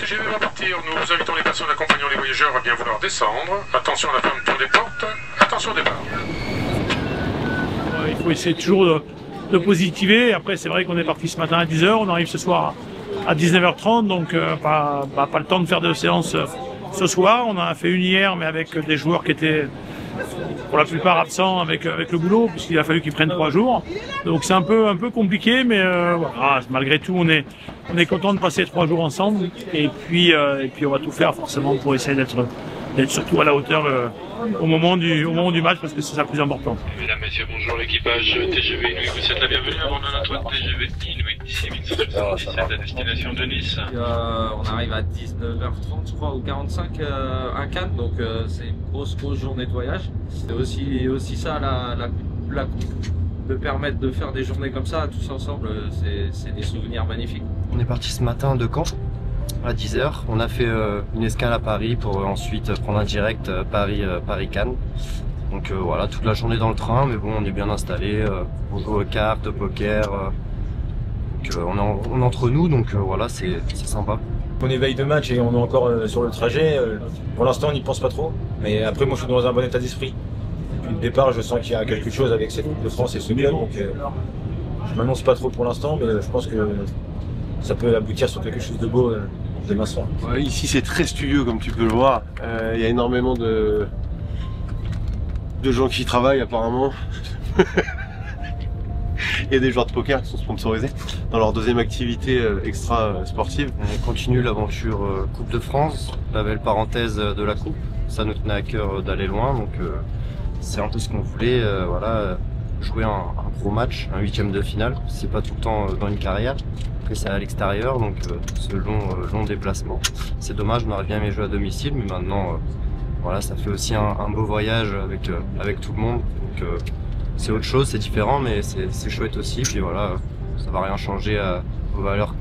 TGV va partir. Nous invitons les personnes accompagnant les voyageurs à bien vouloir descendre. Attention à la fermeture des portes. Attention au départ. Il faut essayer toujours de positiver. Après, c'est vrai qu'on est parti ce matin à 10h. On arrive ce soir à 19h30. Donc, pas le temps de faire de séance ce soir. On en a fait une hier, mais avec des joueurs qui étaient pour la plupart absents avec le boulot, puisqu'il a fallu qu'ils prennent 3 jours. Donc c'est un peu compliqué, mais voilà, malgré tout, on est content de passer 3 jours ensemble. Et puis on va tout faire forcément pour essayer d'être surtout à la hauteur au moment du match, parce que c'est ça le plus important. Mesdames, messieurs, bonjour l'équipage TGV Inuit, vous êtes la bienvenue à bord de notre TGV Inuit, ici 1777 à destination de Nice. On arrive à 19h30 je crois, ou 45 à Cannes, donc c'est une grosse journée de voyage. C'est aussi ça la coupe, de permettre de faire des journées comme ça tous ensemble, c'est des souvenirs magnifiques. On est parti ce matin de Caen à 10h. On a fait une escale à Paris pour ensuite prendre un direct Paris-Cannes. Donc voilà, toute la journée dans le train, mais bon, on est bien installé. On joue aux cartes, au poker. Donc on est entre nous, donc voilà, c'est sympa. On est veille de match et on est encore sur le trajet. Pour l'instant, on n'y pense pas trop. Mais après, moi, je suis dans un bon état d'esprit. Depuis le départ, je sens qu'il y a quelque chose avec cette équipe de France et ce club. Donc je m'annonce pas trop pour l'instant, mais je pense que ça peut aboutir sur quelque chose de beau demain soir. Ouais, ici c'est très studieux comme tu peux le voir, il y a énormément de gens qui y travaillent apparemment. Il y a des joueurs de poker qui sont sponsorisés dans leur deuxième activité extra sportive. On continue l'aventure Coupe de France, la belle parenthèse de la Coupe. Ça nous tenait à cœur d'aller loin, donc c'est un peu ce qu'on voulait, voilà, jouer un gros match, un 8e de finale. C'est pas tout le temps dans une carrière. Après c'est à l'extérieur, donc ce long déplacement. C'est dommage, on aurait bien aimé jouer à domicile, mais maintenant voilà, ça fait aussi un beau voyage avec tout le monde. Donc c'est autre chose, c'est différent, mais c'est chouette aussi. Puis voilà, ça va rien changer aux valeurs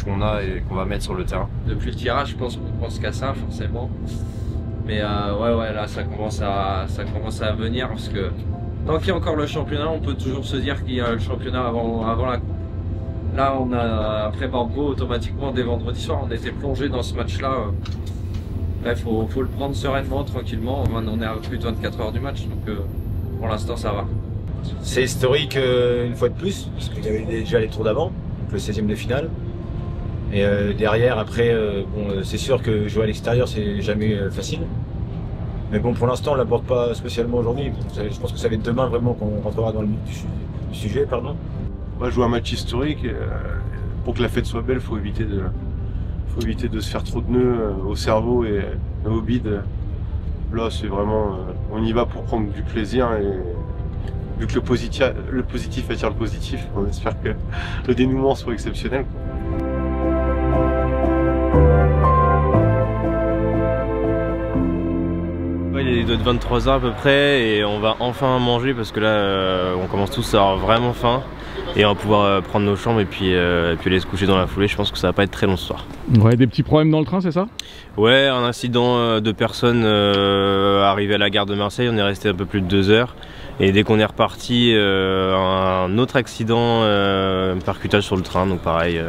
qu'on a et qu'on va mettre sur le terrain. Depuis le tirage, je pense qu'on pense qu'à ça forcément. Mais ouais, là ça commence à venir, parce que tant qu'il y a encore le championnat, on peut toujours se dire qu'il y a le championnat avant la Coupe. Là, on a après Bordeaux automatiquement dès vendredi soir, on était plongé dans ce match-là. Bref, faut le prendre sereinement, tranquillement. On est à plus de 24 heures du match, donc pour l'instant ça va. C'est historique une fois de plus, parce qu'il y avait déjà les tours d'avant, donc le 16e de finale. Et derrière, après, bon, c'est sûr que jouer à l'extérieur, c'est jamais facile. Mais bon, pour l'instant, on ne l'aborde pas spécialement aujourd'hui. Je pense que ça va être demain vraiment qu'on rentrera dans le vif du sujet, pardon. On va jouer un match historique. Pour que la fête soit belle, faut éviter de se faire trop de nœuds au cerveau et au bide. Là, c'est vraiment, on y va pour prendre du plaisir, et vu que le positif attire le positif, on espère que le dénouement soit exceptionnel. Il doit être 23h à peu près et on va enfin manger, parce que là on commence tous à avoir vraiment faim, et on va pouvoir prendre nos chambres et puis aller se coucher dans la foulée. Je pense que ça va pas être très long ce soir. Ouais, des petits problèmes dans le train, c'est ça? Ouais, un incident de personnes arrivé à la gare de Marseille, on est resté un peu plus de 2 heures, et dès qu'on est reparti, un autre accident, un percutage sur le train, donc pareil,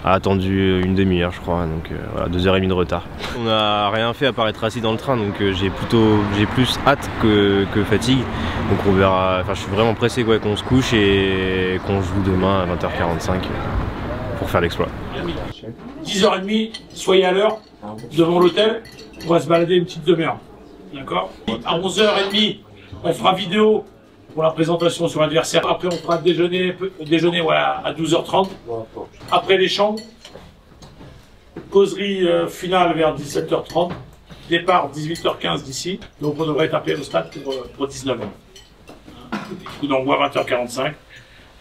a attendu une demi-heure je crois, donc voilà, 2h30 de retard. On n'a rien fait à part être assis dans le train, donc j'ai plus hâte que fatigue, donc on verra. Enfin, je suis vraiment pressé qu'on se couche et qu'on joue demain à 20h45 pour faire l'exploit. 10h30, soyez à l'heure devant l'hôtel, on va se balader une petite demi-heure, d'accord? À 11h30, on fera vidéo pour la présentation sur l'adversaire. Après, on fera déjeuner voilà, à 12h30. Après les chambres, causerie finale vers 17h30. Départ 18h15 d'ici. Donc, on devrait être appelé au stade pour 19h. Coup d'envoi 20h45.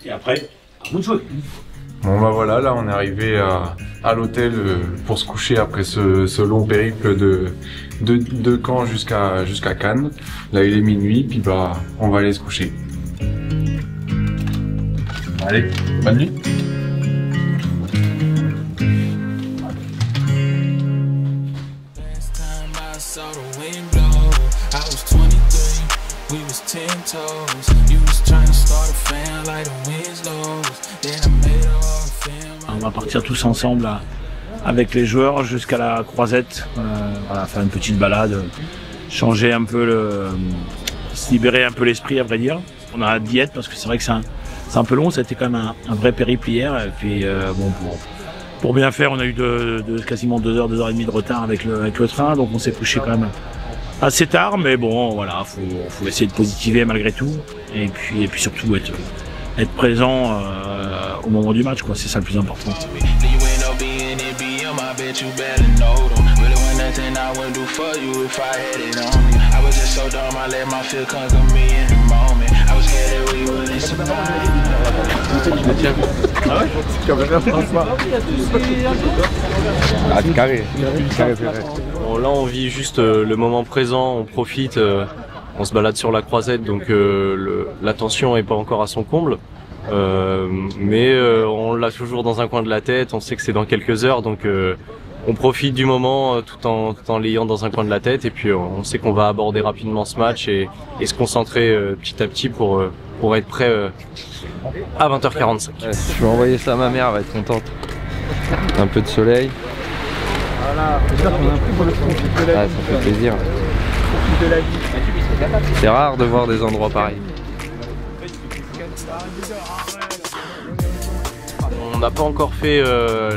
Et après, à vous de jouer. Bon bah voilà, là on est arrivé à l'hôtel pour se coucher après ce long périple de Caen jusqu'à Cannes. Là il est minuit, puis bah on va aller se coucher. Allez, bonne nuit. On va partir tous ensemble avec les joueurs jusqu'à la croisette. Voilà, faire une petite balade, changer un peu se libérer un peu l'esprit, à vrai dire. On a hâte d'y être parce que c'est vrai que c'est un peu long, ça a été quand même un vrai périple hier. Et puis bon, pour bien faire, on a eu quasiment 2 heures, 2 heures et demie de retard avec le train, donc on s'est couché quand même assez tard, mais bon, voilà, faut essayer de positiver malgré tout, et puis surtout être présent au moment du match, quoi. C'est ça le plus important. Bon, là on vit juste le moment présent, on profite, on se balade sur la croisette, donc la tension est pas encore à son comble, mais on l'a toujours dans un coin de la tête, on sait que c'est dans quelques heures, donc on profite du moment tout en l'ayant dans un coin de la tête, et puis on sait qu'on va aborder rapidement ce match et se concentrer petit à petit pour être prêt à 20h45. Je vais envoyer ça à ma mère, elle va être contente. Un peu de soleil. Voilà, ça fait plaisir. C'est rare de voir des endroits pareils. On n'a pas encore fait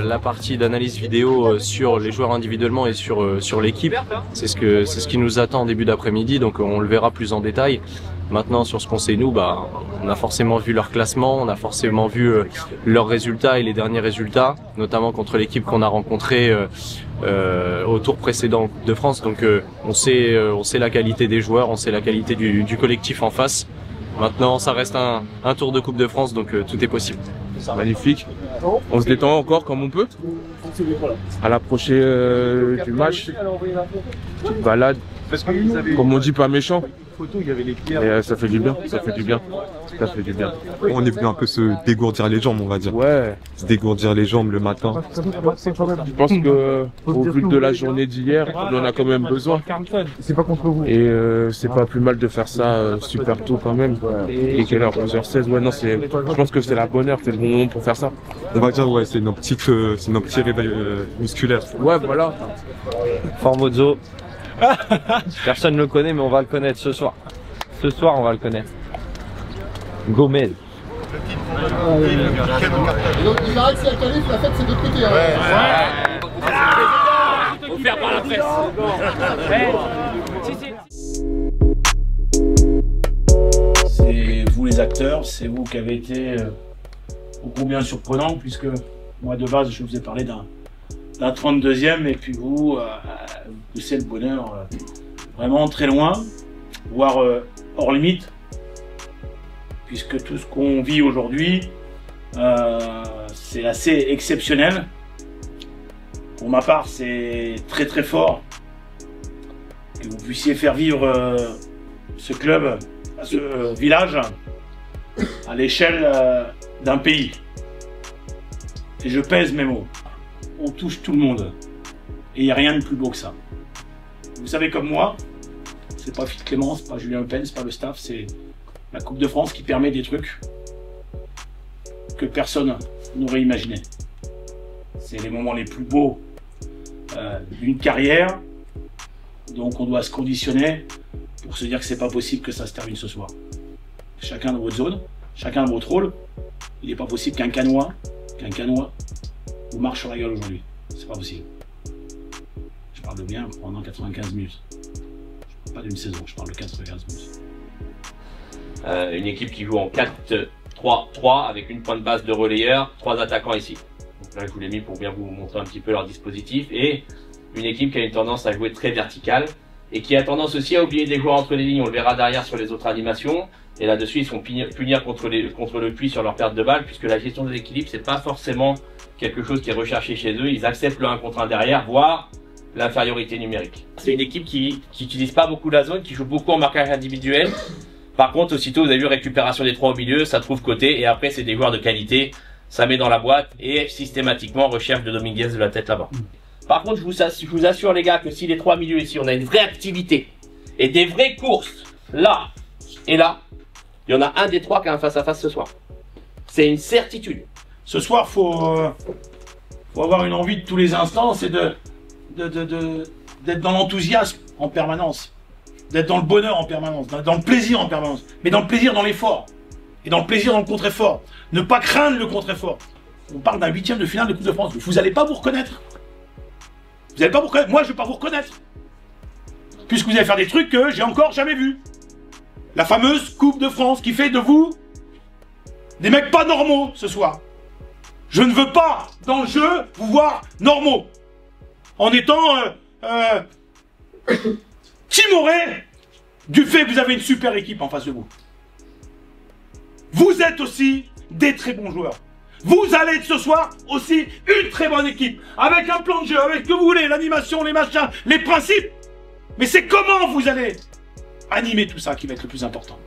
la partie d'analyse vidéo sur les joueurs individuellement et sur l'équipe. C'est ce qui nous attend en début d'après-midi, donc on le verra plus en détail. Maintenant, sur ce qu'on sait nous, on a forcément vu leur classement, on a forcément vu leurs résultats et les derniers résultats, notamment contre l'équipe qu'on a rencontrée au tour précédent en Coupe de France. Donc on sait la qualité des joueurs, on sait la qualité du collectif en face. Maintenant, ça reste un tour de Coupe de France, donc tout est possible. Magnifique. On se détend encore comme on peut. À l'approcher du match, petite balade, comme on dit, pas méchant. Et ça fait du bien, ça fait du bien. Ça fait du bien. On est venu un peu se dégourdir les jambes, on va dire. Ouais. Se dégourdir les jambes le matin. Je pense que au vu de la journée d'hier, on en a quand même besoin. C'est pas contre vous. Et c'est pas plus mal de faire ça super tôt quand même. Et quelle heure? 11h16. Ouais, non, je pense que c'est la bonne heure, c'est le bon moment pour faire ça. On va dire, ouais, c'est nos petits réveils musculaires. Ouais, voilà. Formoso. Personne ne le connaît, mais on va le connaître ce soir. Ce soir, on va le connaître. Gomez. Il paraît que c'est la qualif, la fête c'est de l'autre côté. Offert par la presse. C'est vous les acteurs, c'est vous qui avez été beaucoup bien surprenant, puisque moi de base je vous ai parlé d'un 32e, et puis vous poussez le bonheur vraiment très loin, voire hors limite, puisque tout ce qu'on vit aujourd'hui c'est assez exceptionnel. Pour ma part, c'est très très fort que vous puissiez faire vivre ce club, ce village à l'échelle d'un pays. Et je pèse mes mots. On touche tout le monde. Et il n'y a rien de plus beau que ça. Vous savez comme moi, c'est pas Philippe Clément, c'est pas Julien Lepens, c'est pas le staff, c'est la Coupe de France qui permet des trucs que personne n'aurait imaginé. C'est les moments les plus beaux d'une carrière, donc on doit se conditionner pour se dire que c'est pas possible que ça se termine ce soir. Chacun dans votre zone, chacun dans votre rôle, il n'est pas possible qu'un Canois vous marche sur la gueule aujourd'hui. C'est pas possible. Je parle de bien pendant 95 minutes. Je parle pas d'une saison, je parle de 95 minutes. Une équipe qui joue en 4-3-3 avec une pointe basse de relayeur, 3 attaquants ici. Donc là, je vous l'ai mis pour bien vous montrer un petit peu leur dispositif. Et une équipe qui a une tendance à jouer très verticale et qui a tendance aussi à oublier des joueurs entre les lignes. On le verra derrière sur les autres animations. Et là-dessus, ils sont punir contre le puits sur leur perte de balle, puisque la gestion des équilibres, c'est pas forcément quelque chose qui est recherché chez eux. Ils acceptent le 1 contre 1 derrière, voire l'infériorité numérique. C'est une équipe qui n'utilise pas beaucoup la zone, qui joue beaucoup en marquage individuel. Par contre, aussitôt, vous avez vu récupération des 3 au milieu, ça trouve côté, et après, c'est des joueurs de qualité, ça met dans la boîte, et systématiquement, recherche de Dominguez de la tête là-bas. Par contre, je vous assure, les gars, que si les 3 milieux ici, on a une vraie activité, et des vraies courses, là, et là, il y en a un des 3 qui a un face-à-face ce soir. C'est une certitude. Ce soir, faut faut avoir une envie de tous les instants, c'est d'être dans l'enthousiasme en permanence, d'être dans le bonheur en permanence, dans le plaisir en permanence, mais dans le plaisir dans l'effort, et dans le plaisir dans le contre-effort. Ne pas craindre le contre-effort. On parle d'un 8e de finale de Coupe de France, vous n'allez pas vous reconnaître. Vous n'allez pas vous reconnaître, moi je ne vais pas vous reconnaître. Puisque vous allez faire des trucs que j'ai encore jamais vus. La fameuse Coupe de France qui fait de vous des mecs pas normaux ce soir. Je ne veux pas, dans le jeu, vous voir normaux. En étant timoré du fait que vous avez une super équipe en face de vous. Vous êtes aussi des très bons joueurs. Vous allez être ce soir aussi une très bonne équipe. Avec un plan de jeu, avec ce que vous voulez, l'animation, les machins, les principes. Mais c'est comment vous allez animer tout ça qui va être le plus important.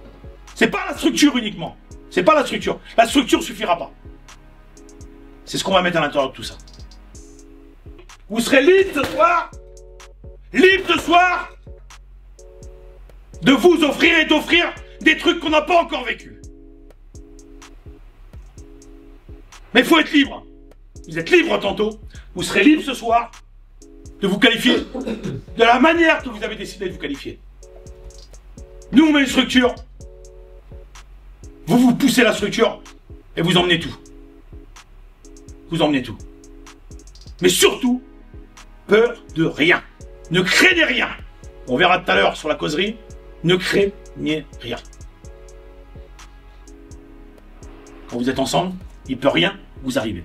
C'est pas la structure uniquement. C'est pas la structure. La structure suffira pas. C'est ce qu'on va mettre à l'intérieur de tout ça. Vous serez libre ce soir, de vous offrir et d'offrir des trucs qu'on n'a pas encore vécu. Mais il faut être libre. Vous êtes libre tantôt. Vous serez libre ce soir de vous qualifier de la manière que vous avez décidé de vous qualifier. Nous, on met une structure. Vous poussez la structure et vous emmenez tout. Vous emmenez tout. Mais surtout, peur de rien. Ne craignez rien. On verra tout à l'heure sur la causerie. Ne craignez rien. Quand vous êtes ensemble, il ne peut rien vous arriver.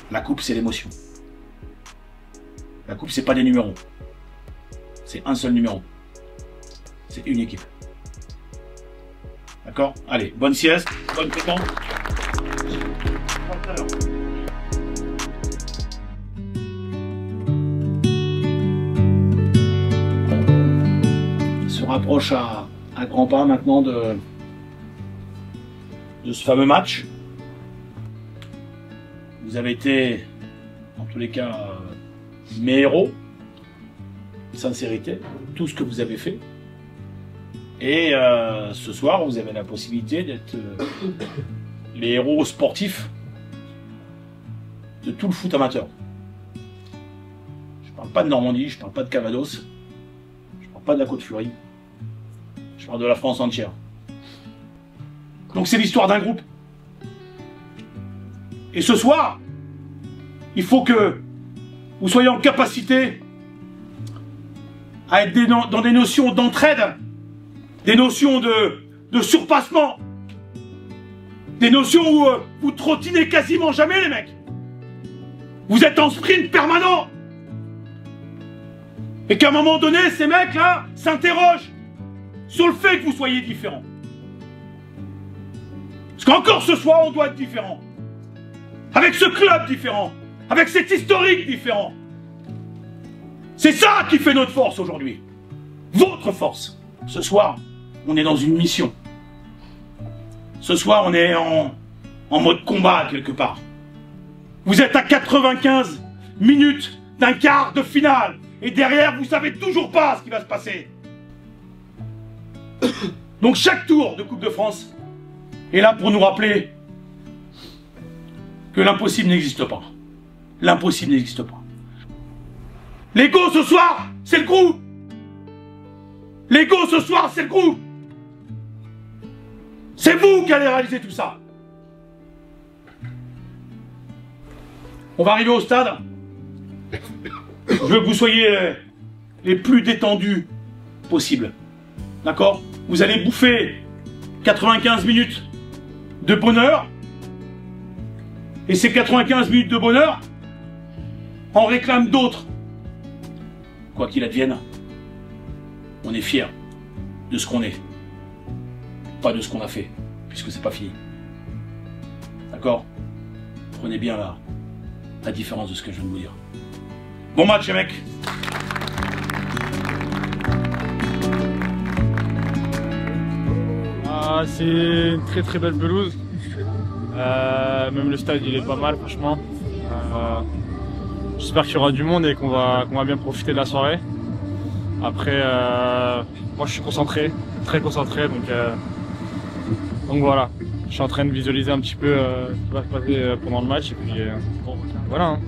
La coupe, c'est l'émotion. La coupe, c'est pas des numéros. C'est un seul numéro. C'est une équipe. D'accord? Allez, bonne sieste, bonne pétanque. On se rapproche à grands pas maintenant de ce fameux match. Vous avez été, en tous les cas, mes héros, sincérité, tout ce que vous avez fait. Et ce soir, vous avez la possibilité d'être les héros sportifs de tout le foot amateur. Je parle pas de Normandie, je parle pas de Cavados, je parle pas de la Côte-Furie, je parle de la France entière. Donc c'est l'histoire d'un groupe. Et ce soir, il faut que vous soyez en capacité à être dans des notions d'entraide, des notions de surpassement, des notions où vous trottinez quasiment jamais les mecs. Vous êtes en sprint permanent. Et qu'à un moment donné, ces mecs-là s'interrogent sur le fait que vous soyez différents. Parce qu'encore ce soir, on doit être différent. Avec ce club différent. Avec cet historique différent. C'est ça qui fait notre force aujourd'hui. Votre force. Ce soir, on est dans une mission. Ce soir, on est en mode combat quelque part. Vous êtes à 95 minutes d'un quart de finale. Et derrière, vous savez toujours pas ce qui va se passer. Donc chaque tour de Coupe de France est là pour nous rappeler que l'impossible n'existe pas. L'impossible n'existe pas. L'ego ce soir, c'est le groupe. L'ego ce soir, c'est le groupe. C'est vous qui allez réaliser tout ça. On va arriver au stade. Je veux que vous soyez les plus détendus possible. D'accord? Vous allez bouffer 95 minutes de bonheur. Et ces 95 minutes de bonheur en réclament d'autres. Quoi qu'il advienne, on est fiers de ce qu'on est. Pas de ce qu'on a fait, puisque c'est pas fini. D'accord? Prenez bien la différence de ce que je viens de vous dire. Bon match les mecs! C'est une très très belle pelouse. Même le stade il est pas mal franchement. J'espère qu'il y aura du monde et qu'on va bien profiter de la soirée. Après, moi je suis concentré, très concentré, donc Donc voilà, je suis en train de visualiser un petit peu ce qui va se passer pendant le match et puis voilà. Hein.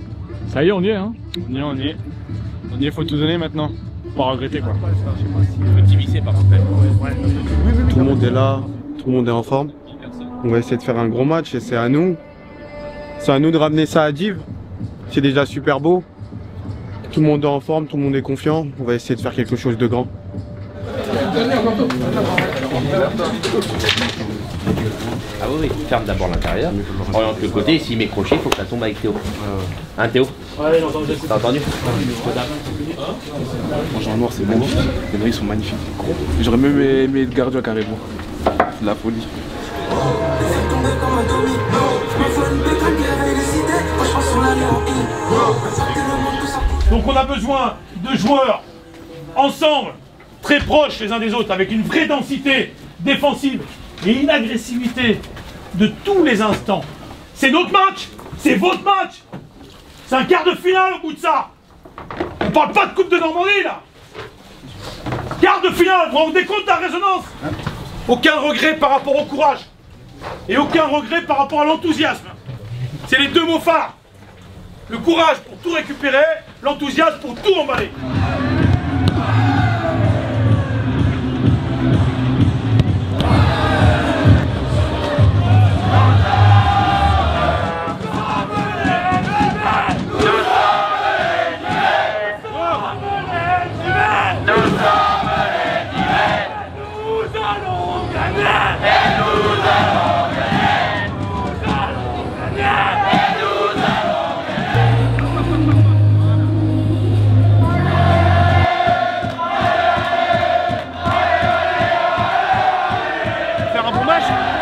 Ça y est, on y est, hein. On y est, faut tout donner maintenant. Faut pas regretter quoi. Tout le monde est là, tout le monde est en forme. On va essayer de faire un gros match et c'est à nous. C'est à nous de ramener ça à Div. C'est déjà super beau. Tout le monde est en forme, tout le monde est confiant. On va essayer de faire quelque chose de grand. Ah oui, ferme d'abord l'intérieur, oriente le côté et s'il met crochet, il faut que ça tombe avec Théo. Hein Théo? Ouais, t'as entendu? Manger en noir, c'est magnifique. Les noix, ils sont magnifiques. J'aurais même aimé le gardien carrément. C'est de la folie. Donc on a besoin de joueurs ensemble, très proches les uns des autres, avec une vraie densité défensive et une agressivité de tous les instants. C'est notre match, c'est votre match. C'est un quart de finale au bout de ça. On parle pas de Coupe de Normandie là. Quart de finale, vous vous rendez compte de la résonance? Aucun regret par rapport au courage et aucun regret par rapport à l'enthousiasme. C'est les deux mots phares. Le courage pour tout récupérer, l'enthousiasme pour tout emballer.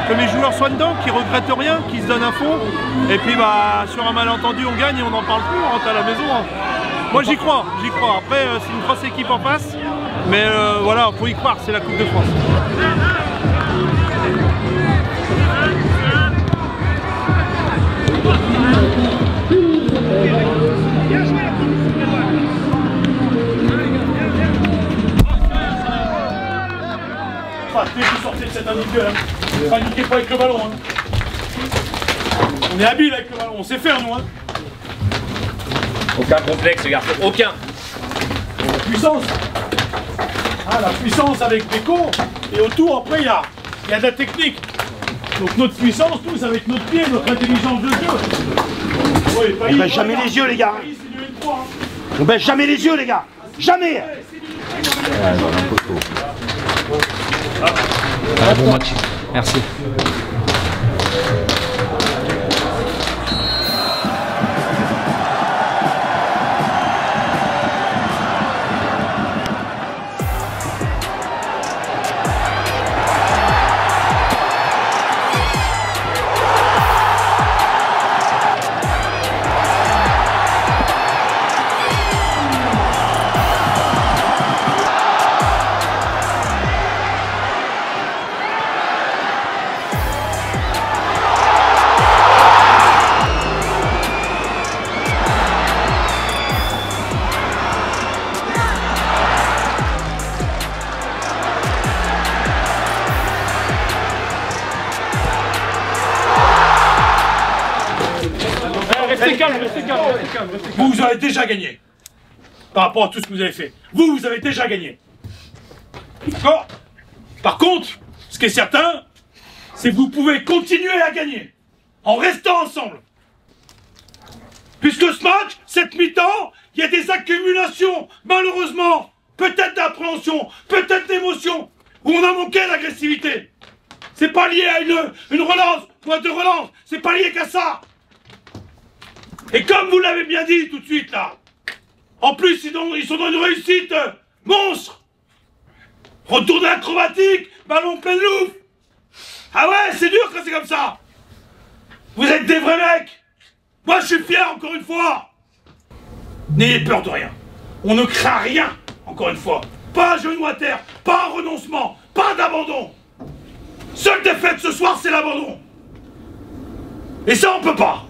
Que mes joueurs soient dedans, qu'ils regrettent rien, qu'ils se donnent à fond. Et puis bah sur un malentendu on gagne et on n'en parle plus, on rentre à la maison. Hein. Moi j'y crois, j'y crois. Après c'est une grosse équipe en face, mais voilà, faut y croire, c'est la Coupe de France. Dès que vous sortez de cette individuelle, hein. Paniquez pas avec le ballon. Hein. On est habile avec le ballon, on sait faire nous. Hein. Aucun complexe garçon, aucun. La puissance. Ah, la puissance avec Beko. Et autour après il y a de la technique. Donc notre puissance, nous, ça va être notre pied, notre intelligence de jeu. Ouais, on baisse jamais les yeux les gars. On baisse jamais les yeux les gars. Jamais. Bon match, merci. Restez calme, restez calme, restez calme, restez calme. Vous avez déjà gagné. Par rapport à tout ce que vous avez fait. Vous avez déjà gagné. D'accord? Par contre, ce qui est certain, c'est que vous pouvez continuer à gagner. En restant ensemble. Puisque ce match, cette mi-temps, il y a des accumulations, malheureusement. Peut-être d'appréhension, peut-être d'émotion. Où on a manqué d'agressivité. C'est pas lié à une relance, ou deux relances. C'est pas lié qu'à ça. Et comme vous l'avez bien dit tout de suite là, en plus ils sont dans une réussite monstre. Retour acrobatique, ballon plein de loup. Ah ouais, c'est dur quand c'est comme ça. Vous êtes des vrais mecs. Moi je suis fier encore une fois. N'ayez peur de rien. On ne craint rien, encore une fois. Pas un genou à terre, pas un renoncement, pas d'abandon. Seule défaite ce soir, c'est l'abandon. Et ça on peut pas.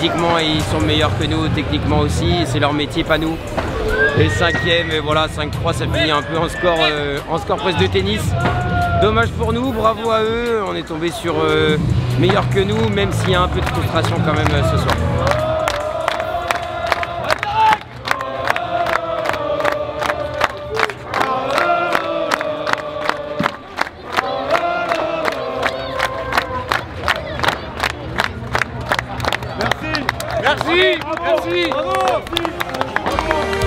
physiquement ils sont meilleurs que nous, techniquement aussi, c'est leur métier pas nous. Et 5e, et voilà, 5-3 ça finit un peu en score presque de tennis. Dommage pour nous, bravo à eux, on est tombé sur meilleurs que nous, même s'il y a un peu de frustration quand même ce soir. Merci. Bravo.